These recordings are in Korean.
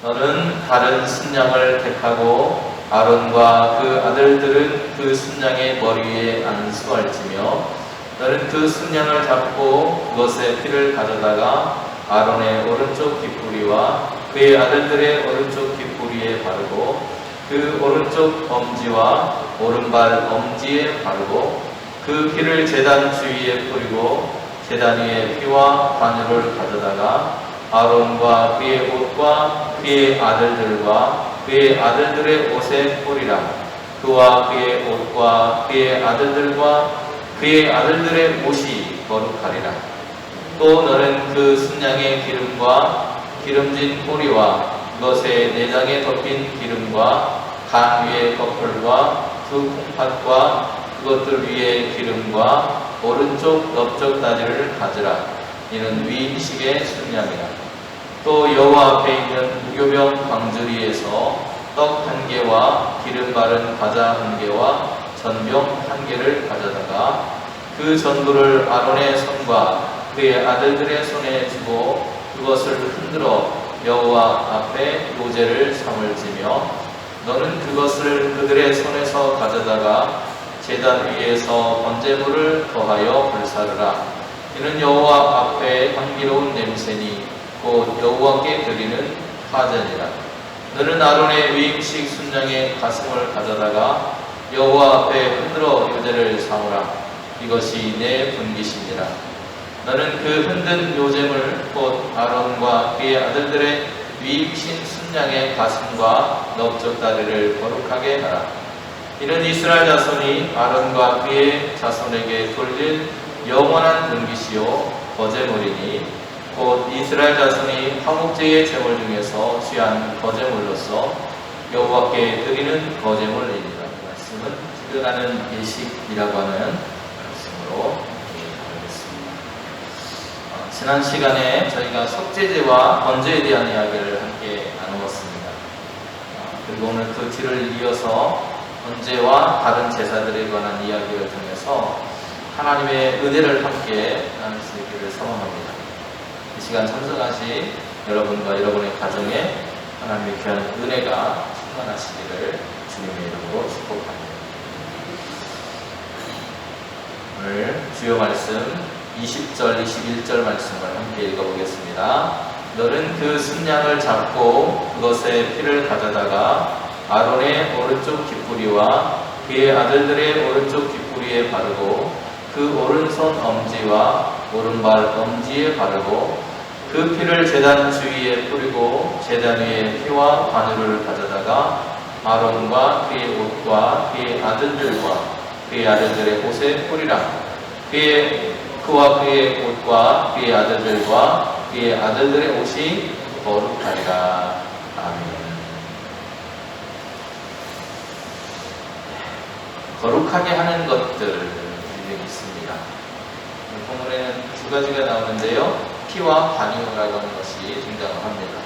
너는 다른 순양을 택하고 아론과 그 아들들은 그 순양의 머리 위에 안수할지며 너는 그 순양을 잡고 그것의 피를 가져다가 아론의 오른쪽 깃뿌리와 그의 아들들의 오른쪽 깃뿌리에 바르고 그 오른쪽 엄지와 오른발 엄지에 바르고 그 피를 제단 주위에 뿌리고 제단 위에 피와 관유를 가져다가 아론과 그의 옷과 그의 아들들과 그의 아들들의 옷에 뿌리라. 그와 그의 옷과 그의 아들들과 그의 아들들의 옷이 거룩하리라. 또 너는 그 순양의 기름과 기름진 꼬리와 그것의 내장에 덮인 기름과 간 위의 커플과 두 콩팥과 그것들 위에 기름과 오른쪽 넓적 다리를 가져라. 이는 위임식의 순양이라. 또 여호와 앞에 있는 무교병 광주리에서 떡 1개와 기름 바른 과자 1개와 전병 1개를 가져다가 그 전부를 아론의 손과 그의 아들들의 손에 주고 그것을 흔들어 여호와 앞에 요제를 삼을지며 너는 그것을 그들의 손에서 가져다가 제단 위에서 번제물을 더하여 불사르라. 이는 여호와 앞에 향기로운 냄새니 곧 여호와께 드리는 화제니라. 너는 아론의 위임식 순양의 가슴을 가져다가 여호와 앞에 흔들어 요제를 삼으라. 이것이 내 분깃이니라. 너는 그 흔든 요제물 곧 아론과 그의 아들들의 위임신 순양의 가슴과 넓적 다리를 거룩하게 하라. 이는 이스라엘 자손이 아론과 그의 자손에게 돌릴 영원한 분깃이요 거제물이니 곧 이스라엘 자손이 화목제의 제물 중에서 취한 거제물로서 여호와께 드리는 거제물입니다. 그 말씀은 기도하는 예식이라고 하는 말씀으로 하겠습니다. 지난 시간에 저희가 속죄제와 번제에 대한 이야기를 함께 나누었습니다. 그리고 오늘 그 뒤를 이어서 번제와 다른 제사들에 관한 이야기를 통해서 하나님의 은혜를 함께 나눌 수 있기를 소망합니다. 이 시간 참석하신 여러분과 여러분의 가정에 하나님의 귀한 은혜가 충만하시기를 주님의 이름으로 축복합니다. 오늘 주요 말씀 20절, 21절 말씀을 함께 읽어보겠습니다. 너는 그 순양을 잡고 그것의 피를 가져다가 아론의 오른쪽 깃뿌리와 그의 아들들의 오른쪽 깃뿌리에 바르고 그 오른손 엄지와 오른발 엄지에 바르고 그 피를 제단 주위에 뿌리고 제단 위에 피와 관유를 가져다가 아론과 그의 옷과 그의 아들들과 그의 아들들의 옷에 뿌리라. 그와 그의 옷과 그의 아들들과 그의 아들들의 옷이 거룩하리라. 아멘. 거룩하게 하는 것들 있습니다. 본문에는 두 가지가 나오는데요. 피와 관유라고 하는 것이 등장을 합니다.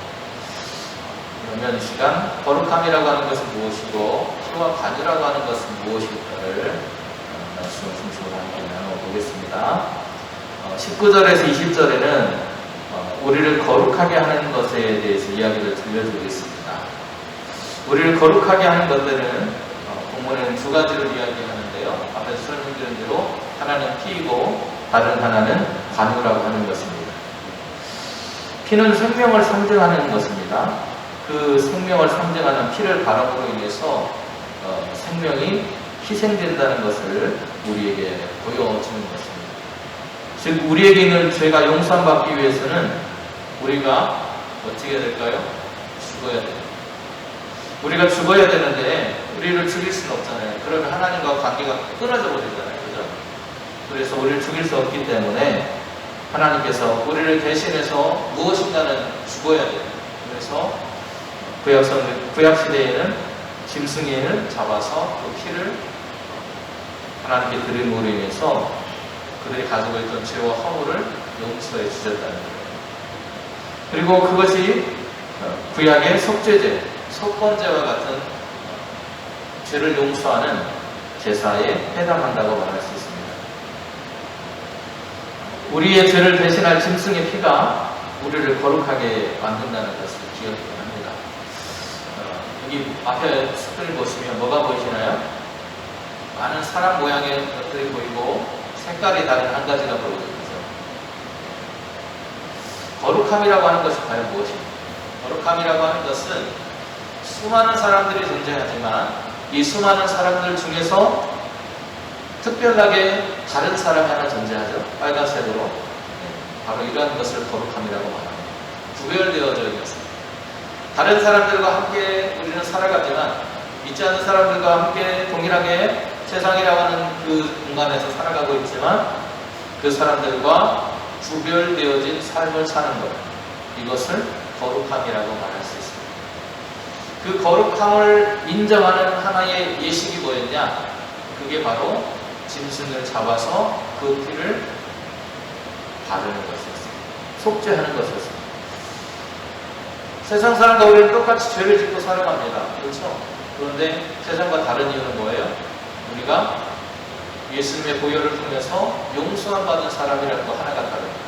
그러면 이 시간 거룩함이라고 하는 것은 무엇이고 피와 관유라고 하는 것은 무엇일까를 말씀을 중심으로 함께 나눠보겠습니다. 19절에서 20절에는 우리를 거룩하게 하는 것에 대해서 이야기를 들려드리겠습니다. 우리를 거룩하게 하는 것들은 본문에는 두 가지를 이야기하는데요. 앞에서 설명드린 대로 하나는 피이고 다른 하나는 관유라고 하는 것입니다. 피는 생명을 상징하는 것입니다. 그 생명을 상징하는 피를 바람으로 인해서 생명이 희생된다는 것을 우리에게 보여주는 것입니다. 즉 우리에게 있는 죄가 용서받기 위해서는 우리가 어떻게 해야 될까요? 죽어야 돼요. 우리가 죽어야 되는데 우리를 죽일 수는 없잖아요. 그러면 하나님과 관계가 끊어져 버리잖아요. 그죠? 그래서 우리를 죽일 수 없기 때문에 하나님께서 우리를 대신해서 무엇인가는 죽어야 돼요. 그래서 구약시대에는 짐승이를 잡아서 그 피를 하나님께 드림으로 인해서 그들이 가지고 있던 죄와 허물을 용서해 주셨다는 거예요. 그리고 그것이 구약의 속죄제, 속건제와 같은 죄를 용서하는 제사에 해당한다고 말할 수 있습니다. 우리의 죄를 대신할 짐승의 피가 우리를 거룩하게 만든다는 것을 기억해야 합니다. 여기 앞에 스크린 보시면 뭐가 보이시나요? 많은 사람 모양의 것들이 보이고 색깔이 다른 한 가지가 보이죠. 거룩함이라고 하는 것이 과연 무엇입니까? 거룩함이라고 하는 것은 수많은 사람들이 존재하지만 이 수많은 사람들 중에서 특별하게 다른 사람이 하나 존재하죠. 빨간색으로. 바로 이러한 것을 거룩함이라고 말합니다. 구별되어져 있습니다. 다른 사람들과 함께 우리는 살아가지만 믿지 않는 사람들과 함께 동일하게 세상이라고 하는 그 공간에서 살아가고 있지만 그 사람들과 구별되어진 삶을 사는 것, 이것을 거룩함이라고 말할 수 있습니다. 그 거룩함을 인정하는 하나의 예식이 뭐였냐? 그게 바로 짐승을 잡아서 그 피를 바르는 것이었습니다. 속죄하는 것이었습니다. 세상 사람과 우리는 똑같이 죄를 짓고 살아갑니다. 그렇죠? 그런데 세상과 다른 이유는 뭐예요? 우리가 예수님의 보혈을 통해서 용서함 받은 사람이라는 거 하나가 다릅니다.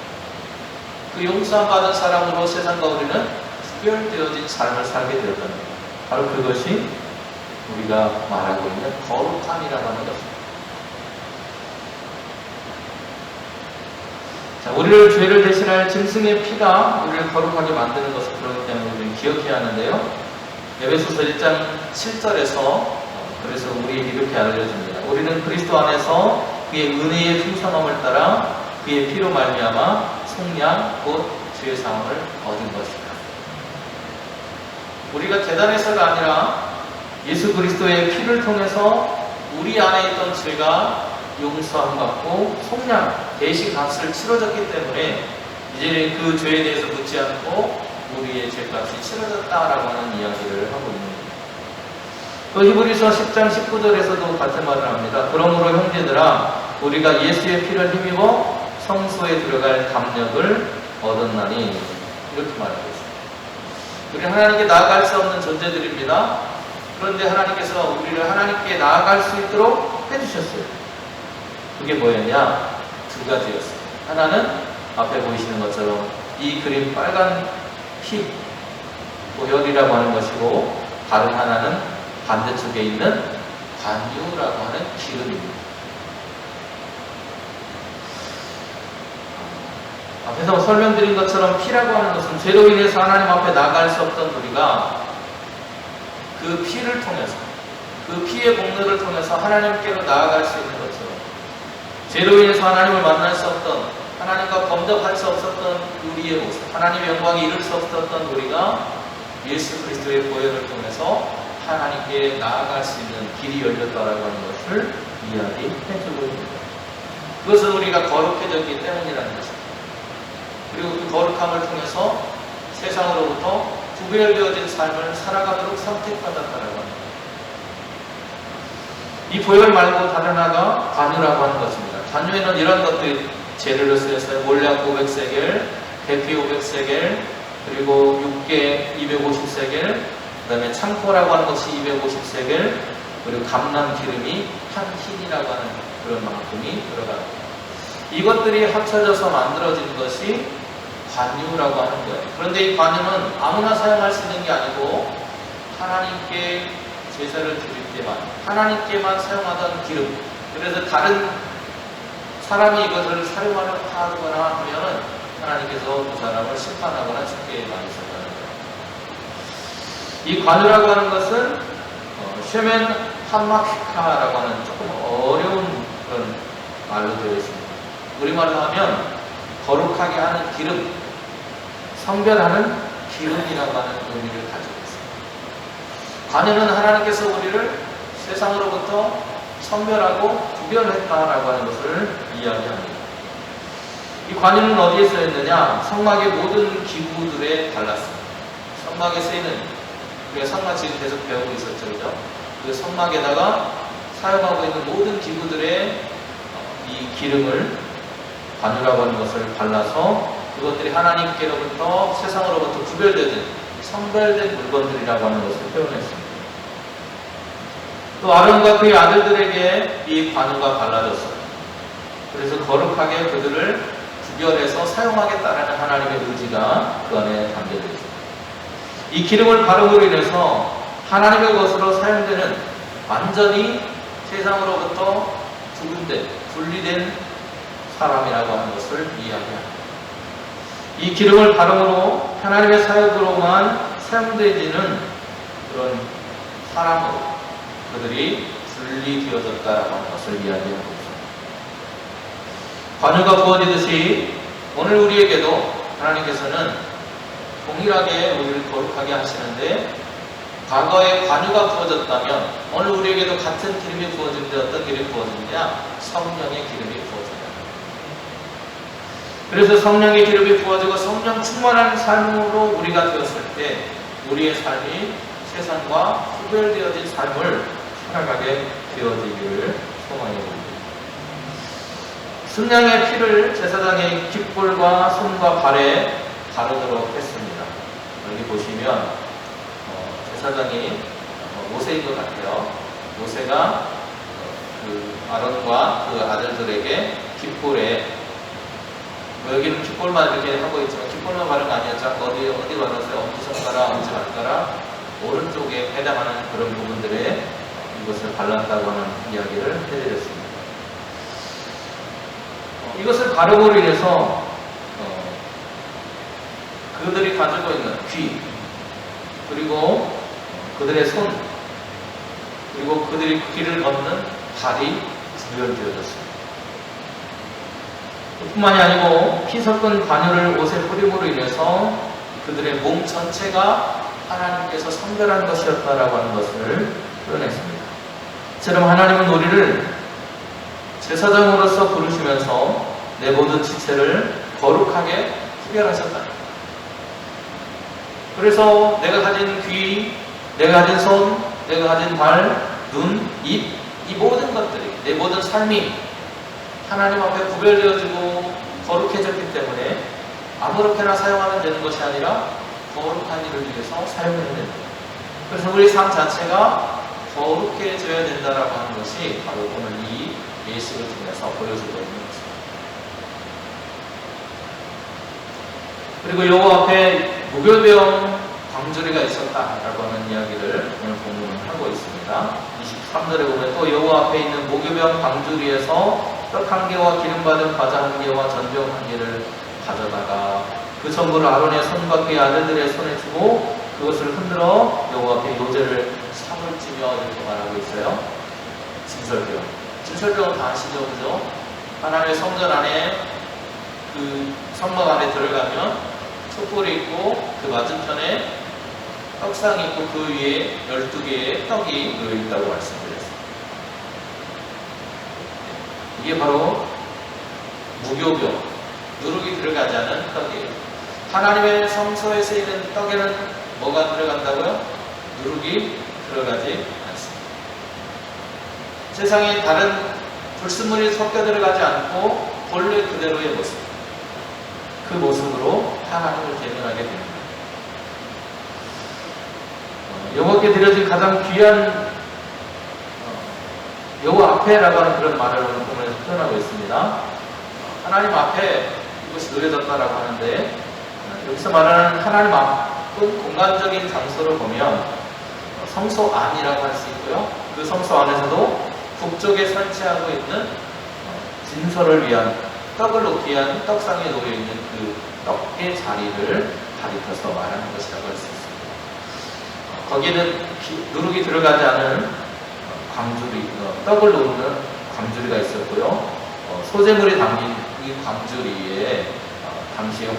그 용서함 받은 사람으로 세상과 우리는 특별되어진 삶을 살게 되었다는 것. 바로 그것이 우리가 말하고 있는 거룩함이라고 하는 것입니다. 자, 우리를 죄를 대신할 짐승의 피가 우리를 거룩하게 만드는 것을 그렇기 때문에 우리는 기억해야 하는데요. 에베소서 1장 7절에서 그래서 우리에게 이렇게 알려줍니다. 우리는 그리스도 안에서 그의 은혜의 풍성함을 따라 그의 피로 말미암아 속량 곧 죄사함을 얻은 것이다. 우리가 대단해서가 아니라 예수 그리스도의 피를 통해서 우리 안에 있던 죄가 용서함 받고 속량, 대신 값을 치러졌기 때문에 이제 그 죄에 대해서 묻지 않고 우리의 죄값이 치러졌다라고 하는 이야기를 하고 있는 겁니다. 또 히브리서 10장 19절에서도 같은 말을 합니다. 그러므로 형제들아 우리가 예수의 피를 힘입어 성소에 들어갈 담력을 얻었나니 이렇게 말하고 있습니다. 우리 하나님께 나아갈 수 없는 존재들입니다. 그런데 하나님께서 우리를 하나님께 나아갈 수 있도록 해주셨어요. 그게 뭐였냐? 두 가지였어요. 하나는 앞에 보이시는 것처럼 이 그림 빨간 피, 보혈이라고 하는 것이고 다른 하나는 반대쪽에 있는 관유라고 하는 기름입니다. 앞에서 설명드린 것처럼 피라고 하는 것은 죄로 인해서 하나님 앞에 나갈 수 없던 우리가 그 피를 통해서 그 피의 공로를 통해서 하나님께로 나아갈 수 있는 것처럼 죄로 인해서 하나님을 만날 수 없던 하나님과 범접할 수 없었던 우리의 모습 하나님의 영광에 이룰 수 없었던 우리가 예수 그리스도의 보혈을 통해서 하나님께 나아갈 수 있는 길이 열렸다라고 하는 것을 이야기해주고 있습니다. 그것은 우리가 거룩해졌기 때문이라는 것입니다. 그리고 그 거룩함을 통해서 세상으로부터 구별되어진 삶을 살아가도록 선택받았다라고 합니다. 이 보혈 말고 다른 하나가 관유라고 하는 것입니다. 관유에는 이런 것들이 재료로 쓰였어요. 몰약 500세겔, 대피 500세겔, 그리고 육개 250세겔, 그 다음에 창포라고 하는 것이 250세겔, 그리고 감람 기름이 한 흰이라고 하는 그런 만큼이 들어갑니다. 이것들이 합쳐져서 만들어진 것이 관유라고 하는 거예요. 그런데 이 관유는 아무나 사용할 수 있는 게 아니고 하나님께 제사를 드릴 때만 하나님께만 사용하던 기름. 그래서 다른 사람이 이것을 사용하거나 하면은 하나님께서 그 사람을 심판하거나 죽게 만드셨다는 거예요. 이 관유라고 하는 것은 쉐멘 함마키카라고 하는 조금 어려운 그런 말로 되어 있습니다. 우리말로 하면 거룩하게 하는 기름, 성별하는 기름이라고 하는 의미를 가지고 있습니다. 관유는 하나님께서 우리를 세상으로부터 선별하고 구별했다라고 하는 것을 이야기합니다. 이 관유는 어디에 쓰였느냐? 성막의 모든 기구들에 달랐습니다. 성막에 쓰이는, 우리가 성막 지금 계속 배우고 있었죠, 그죠? 그 성막에다가 사용하고 있는 모든 기구들의 이 기름을 관유라고 하는 것을 발라서 그것들이 하나님께로부터 세상으로부터 구별되는 성별된 물건들이라고 하는 것을 표현했습니다. 또 아론과 그의 아들들에게 이 관유가 발라졌어요. 그래서 거룩하게 그들을 구별해서 사용하겠다라는 하나님의 의지가 그 안에 담겨져 있습니다. 이 기름을 바름으로 인해서 하나님의 것으로 사용되는 완전히 세상으로부터 구분된, 분리된 사람이라고 하는 것을 이야기합니다. 이 기름을 바름으로 하나님의 사역으로만 사용되지는 그런 사람으로 그들이 분리되어졌다라고 하는 것을 이야기하고 있습니다. 관유가 부어지듯이 오늘 우리에게도 하나님께서는 동일하게 우리를 거룩하게 하시는데, 과거에 관유가 부어졌다면 오늘 우리에게도 같은 기름이 부어지는데 어떤 기름이 부어지느냐? 성령의 기름이 부어집니다. 그래서 성령의 기름이 부어지고 성령 충만한 삶으로 우리가 되었을 때 우리의 삶이 세상과 구별되어진 삶을 살아가게 되어지기를 소망해 봅니다. 순양의 피를 제사장의 깃볼과 손과 발에 바르도록 했습니다. 여기 보시면 제사장이 모세인 것 같아요. 모세가 그 아론과 그 아들들에게 깃볼에, 여기는 깃볼만 이렇게 하고 있지만 깃볼만 바른 거 아니었죠. 어디 바르세요? 엄지손가락, 엄지발가락, 오른쪽에 해당하는 그런 부분들에 이것을 발랐다고 하는 이야기를 해드렸습니다. 이것을 바르고로 인해서 그들이 가지고 있는 귀, 그리고 그들의 손, 그리고 그들이 귀를 걷는 발이 구별되어졌습니다. 뿐만이 아니고 피 섞은 관유를 옷에 뿌림으로 인해서 그들의 몸 전체가 하나님께서 선별한 것이었다라고 하는 것을 표현했습니다. 이처럼 하나님은 우리를 제사장으로서 부르시면서 내 모든 지체를 거룩하게 구별하셨다. 그래서 내가 가진 귀, 내가 가진 손, 내가 가진 발, 눈, 입, 이 모든 것들이, 내 모든 삶이 하나님 앞에 구별되어지고 거룩해졌기 때문에 아무렇게나 사용하면 되는 것이 아니라 거룩한 일을 위해서 사용해야 됩니다. 그래서 우리 삶 자체가 거룩해져야 된다라고 하는 것이 바로 오늘 이 예식을 통해서 보여주고 있는 것입니다. 그리고 여호와 앞에 무교병 광주리가 있었다라고 하는 이야기를 오늘 본문은 하고 있습니다. 23절에 보면 또 여호와 앞에 있는 무교병 광주리에서 떡 한 개와 기름 받은 과자 한 개와 전병 한 개를 가져다가 그 전부를 아론의 손과 그의 아들들의 손에 주고 그것을 흔들어 여호와 앞에 요제를 삼을 찌며 이렇게 말하고 있어요. 진설병. 진설병은 다 아시죠? 그죠? 하나님의 성전 안에 그 성막 안에 들어가면 촛불이 있고 그 맞은편에 떡상이 있고 그 위에 12개의 떡이 놓여있다고 말씀드렸습니다. 이게 바로 무교병, 누룩이 들어가지 않은 떡이에요. 하나님의 성소에 쓰이는 떡에는 뭐가 들어간다고요? 누룩이 들어가지 않습니다. 세상에 다른 불순물이 섞여 들어가지 않고 본래 그대로의 모습, 그 모습으로 하나님을 대면하게 됩니다. 여호와께 드려진 가장 귀한 여호와 앞에라고 하는 그런 말을 오늘 보면서 표현하고 있습니다. 하나님 앞에 이것이 누려졌다라고 하는데, 여기서 말하는 하나님 앞은 공간적인 장소를 보면 성소 안이라고 할 수 있고요. 그 성소 안에서도 북쪽에 설치하고 있는 진설을 위한 떡을 놓기 위한 떡상에 놓여있는 그 떡의 자리를 가리켜서 말하는 것이라고 할 수 있습니다. 거기에는 누룩이 들어가지 않은 광주리, 떡을 놓는 광주리가 있었고요. 소재물이 담긴 이 광주리에 당시에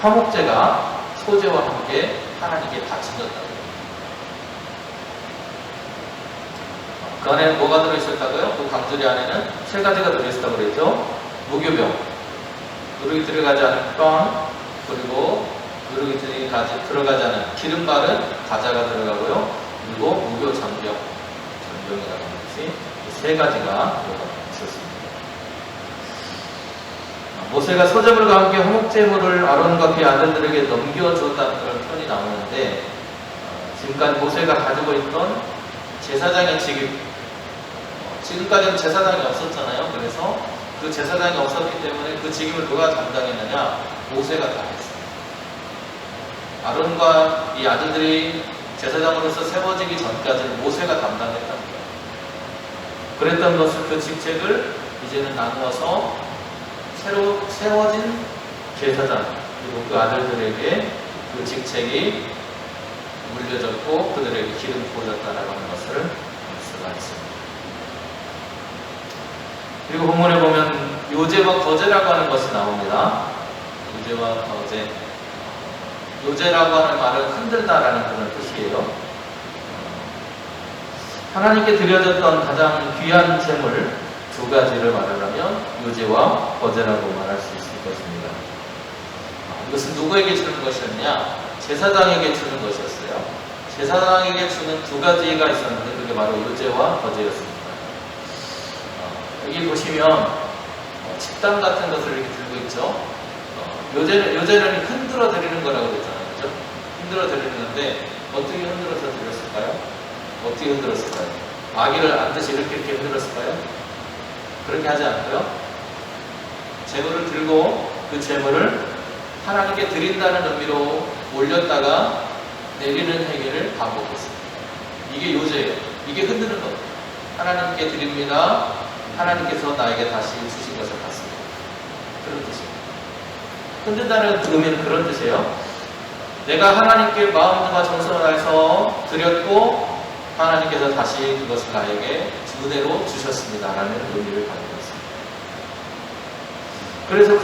화목제가 소재와 함께 하나님께 바쳐졌다고요. 그 안에 뭐가 들어있었다고요? 그 광주리 안에는 세 가지가 들어있었다고 그랬죠. 무교병, 누룩이 들어가지 않은 빵, 그리고 누룩이 들어가지 않은 기름 바른 과자가 들어가고요. 그리고 무교 전병, 전병이라고 하는 것이 세 가지가 있었습니다. 모세가 소재물과 함께 화목제물을 아론과 그의 아들들에게 넘겨줬다는 그런 표현이 나오는데, 지금까지 모세가 가지고 있던 제사장의 직임, 지금까지는 제사장이 없었잖아요. 그래서 그 제사장이 없었기 때문에 그 직임을 누가 담당했느냐? 모세가 다 했어요. 아론과 이 아들들이 제사장으로서 세워지기 전까지는 모세가 담당했던 거예요. 그랬던 것을 그 직책을 이제는 나누어서 새로 세워진 제사장 그리고 그 아들들에게 그 직책이 물려졌고 그들에게 기름 부어졌다라고 하는 것을 알 수가 있습니다. 그리고 본문에 보면 요제와 거제라고 하는 것이 나옵니다. 요제와 거제. 요제라고 하는 말은 흔들다라는 그런 뜻이에요. 하나님께 드려졌던 가장 귀한 제물 두 가지를 말하려면 요제와 거제라고 말할 수 있을 것입니다. 이것은 누구에게 주는 것이었냐? 제사장에게 주는 것이었어요. 제사장에게 주는 두 가지가 있었는데 그게 바로 요제와 거제였습니다. 여기 보시면 집단 같은 것을 이렇게 들고 있죠. 요제는 흔들어 드리는 거라고 그랬잖아요. 그죠? 흔들어 드리는데 어떻게 흔들어서 드렸을까요? 어떻게 흔들었을까요? 아기를 안듯이 이렇게 흔들었을까요? 그렇게 하지 않고요. 제물을 들고 그 제물을 하나님께 드린다는 의미로 올렸다가 내리는 행위를 반복했습니다. 이게 요제예요. 이게 흔드는 겁니다. 하나님께 드립니다. 하나님께서 나에게 다시 주신 것을 받습니다. 그런 뜻입니다. 흔든다는 의미는 그런 뜻이에요. 내가 하나님께 마음과 정성을 다해서 드렸고 하나님께서 다시 그것을 나에게 은혜로 주셨습니다. 라는 의미를 가지고 있습니다. 그래서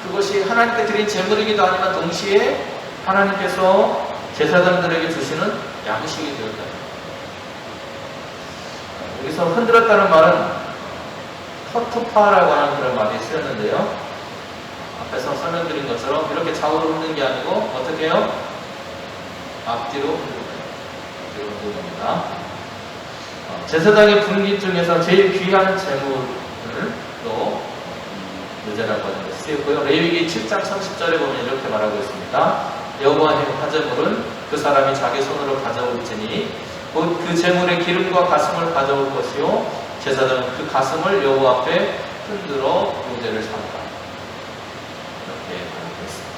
그것이 하나님께 드린 제물이기도 하지만 동시에 하나님께서 제사장들에게 주시는 양식이 되었다. 여기서 흔들었다는 말은 터투파라고 하는 그런 말이 쓰였는데요. 앞에서 설명드린 것처럼 이렇게 좌우로 흔드는 게 아니고 어떻게 해요? 앞뒤로 흔드는 겁니다. 제사장의 분깃 중에서 제일 귀한 제물을 또 요제라고 하는 것이 쓰였고요. 레위기 7장 30절에 보면 이렇게 말하고 있습니다. 여호와의 화제물은 그 사람이 자기 손으로 가져올지니 곧 그 제물의 기름과 가슴을 가져올 것이요 제사장은 그 가슴을 여호와 앞에 흔들어 요제를 삼다. 이렇게 말하고 있습니다.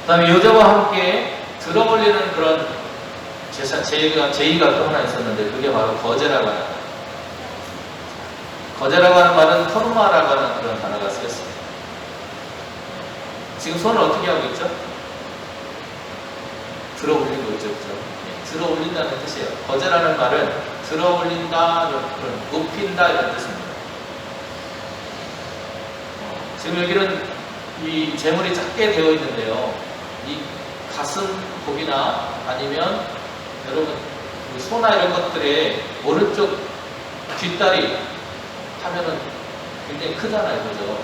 그 다음에 요제와 함께 들어올리는 그런 제의가 또 하나 있었는데 그게 바로 거제라고 하는 거예요. 거제라고 하는 말은 터누마라고 하는 그런 단어가 쓰였습니다. 지금 손을 어떻게 하고 있죠? 들어 올리고 있죠. 그렇죠? 들어 올린다는 뜻이에요. 거제라는 말은 들어 올린다, 그런 높인다 이런 뜻입니다. 지금 여기는 이 제물이 작게 되어 있는데요. 이 가슴 복이나 아니면 여러분 소나 이런 것들의 오른쪽 뒷다리 하면은 굉장히 크잖아요. 그죠?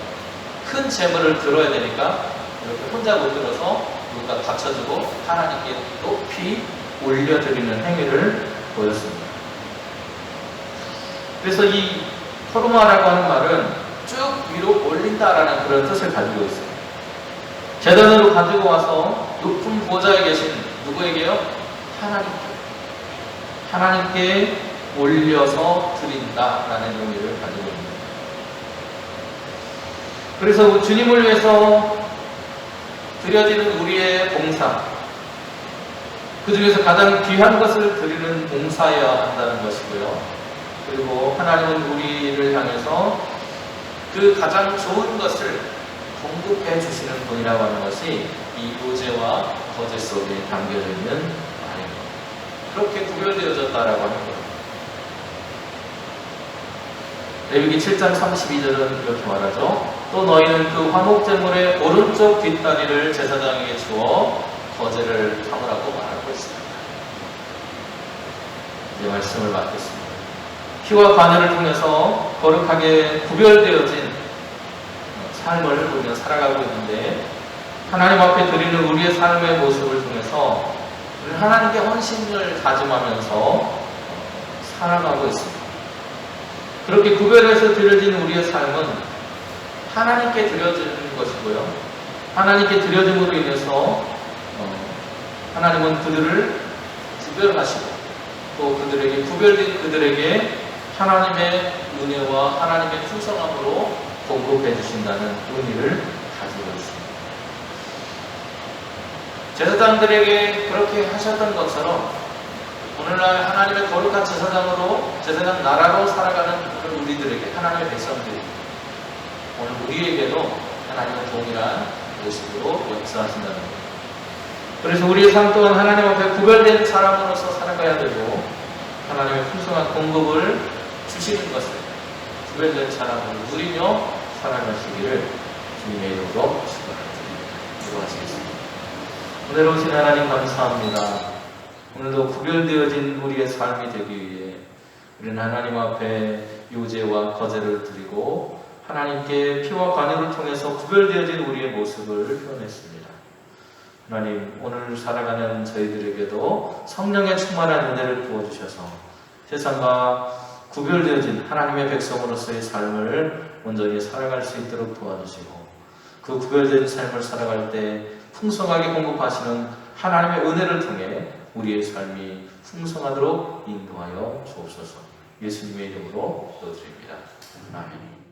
큰 제물을 들어야 되니까 이렇게 혼자 못 들어서 누가 받쳐주고 하나님께 높이 올려드리는 행위를 보였습니다. 그래서 이 토르마라고 하는 말은 쭉 위로 올린다라는 그런 뜻을 가지고 있어요. 제단으로 가지고 와서 높은 보좌에 계신 누구에게요? 하나님께 올려서 드린다라는 의미를 가지고 있습니다. 그래서 주님을 위해서 드려지는 우리의 봉사, 그 중에서 가장 귀한 것을 드리는 봉사여야 한다는 것이고요. 그리고 하나님은 우리를 향해서 그 가장 좋은 것을 공급해 주시는 분이라고 하는 것이 이 요제와 거제 속에 담겨져 있는 말입니다. 그렇게 구별되어졌다라고 하는 거예요. 레위기 7장 32절은 이렇게 말하죠. 또 너희는 그 화목제물의 오른쪽 뒷다리를 제사장에게 주어 거제를 삼으라고 말하고 있습니다. 이제 말씀을 맡겠습니다. 피와 관여를 통해서 거룩하게 구별되어진 삶을 우리는 살아가고 있는데 하나님 앞에 드리는 우리의 삶의 모습을 통해서 우리는 하나님께 헌신을 다짐하면서 살아가고 있습니다. 그렇게 구별해서 드려진 우리의 삶은 하나님께 드려지는 것이고요. 하나님께 드려짐으로 인해서 하나님은 그들을 구별하시고 또 그들에게 구별된 그들에게 하나님의 은혜와 하나님의 풍성함으로 공급해 주신다는 의미를 가지고 있습니다. 제사장들에게 그렇게 하셨던 것처럼 오늘날 하나님의 거룩한 제사장으로 제사장 나라로 살아가는 우리들에게 하나님의 백성들이 오늘 우리에게도 하나님의 동일한 모습으로 역사하신다는 것. 그래서 우리의 삶 또한 하나님 앞에 구별된 사람으로서 살아가야 되고 하나님의 풍성한 공급을 주시는 것을 구별된 사람으로 누리며 살아가시기를 주님의 이름으로 축원드립니다. 기도하시겠습니다. 오늘 오신 하나님 감사합니다. 오늘도 구별되어진 우리의 삶이 되기 위해 우리는 하나님 앞에 유죄와 거제를 드리고 하나님께 피와 관유를 통해서 구별되어진 우리의 모습을 표현했습니다. 하나님, 오늘 살아가는 저희들에게도 성령의 충만한 은혜를 부어주셔서 세상과 구별되어진 하나님의 백성으로서의 삶을 온전히 살아갈 수 있도록 도와주시고 그 구별된 삶을 살아갈 때 풍성하게 공급하시는 하나님의 은혜를 통해 우리의 삶이 풍성하도록 인도하여 주옵소서. 예수님의 이름으로 기도드립니다. 아멘.